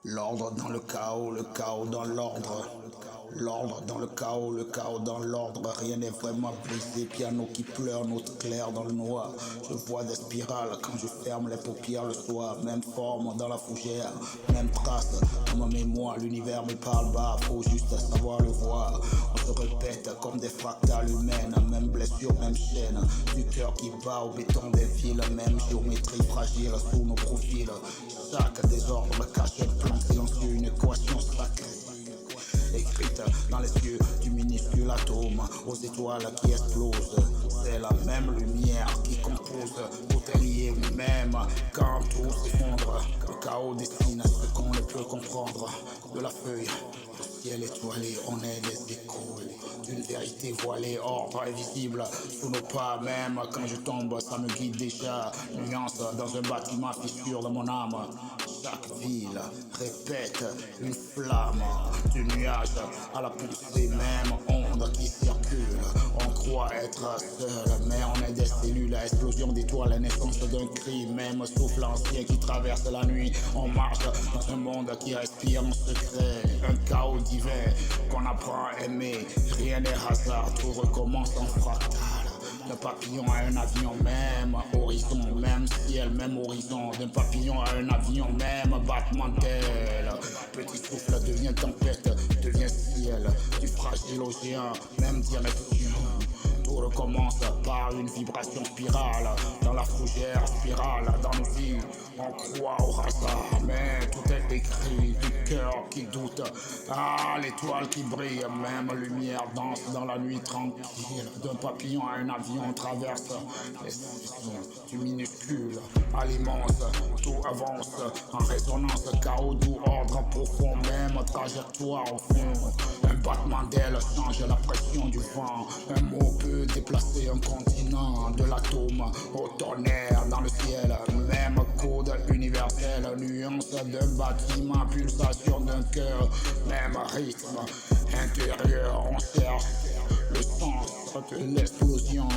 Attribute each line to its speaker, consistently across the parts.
Speaker 1: L'ordre dans le chaos dans l'ordre. L'ordre dans le chaos dans l'ordre. Rien n'est vraiment brisé. Piano qui pleure, note claire dans le noir. Je vois des spirales quand je ferme les paupières le soir. Même forme dans la fougère, même trace dans ma mémoire. L'univers me parle bas, faut juste savoir le voir. On se répète comme des fractales humaines. Même blessure, même chaîne. Du cœur qui bat au béton des villes. Même géométrie fragile sous nos profils. Chaque désordre cache un plan silencieux, une équation sacrée écrite dans les yeux du minuscule atome aux étoiles qui explosent. C'est la même lumière qui compose, tout est lié même quand tout s'effondre. Le chaos dessine ce qu'on ne peut comprendre. De la feuille au ciel étoilé, on est des échos d'une vérité voilée, ordre invisible sous nos pas. Même quand je tombe, ça me guide déjà. Nuance dans un bâtiment, fissure dans mon âme. Chaque ville répète une flamme du nuage à la poussée, même onde qui circule. On croit être seul, mais on est des cellules. Explosion d'étoiles, la naissance d'un cri, même souffle ancien qui traverse la nuit. On marche dans un monde qui respire en secret, un chaos divin qu'on apprend à aimer. Rien n'est hasard, tout recommence en fractal. D'un papillon à un avion, même horizon, même ciel, même horizon. D'un papillon à un avion, même battement d'aile. Petit souffle devient tempête, devient ciel. Du fragile au géant, même direction. Tout recommence par une vibration spirale. Dans la fougère spirale, dans nos vies, on croit au hasard, mais tout est écrit. Du cœur qui doute, ah, l'étoile qui brille, même lumière danse dans la nuit tranquille. D'un papillon à un avion, on traverse les saisons du minuscule à l'immense. Tout avance en résonance, chaos doux, ordre profond, même trajectoire au fond. Un battement d'aile change la pression du vent. Un mot peut déplacer un continent, de l'atome au tonnerre dans le ciel. Même code universel, nuance d'un bâtiment, pulsation d'un cœur, même rythme intérieur. On cherche le sens de l'explosion,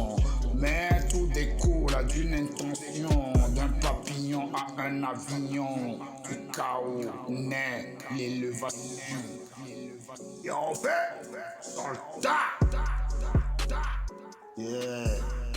Speaker 1: mais tout découle d'une intention. D'un papillon à un avion, du chaos naît l'élévation. Et on fait soldat. Yeah.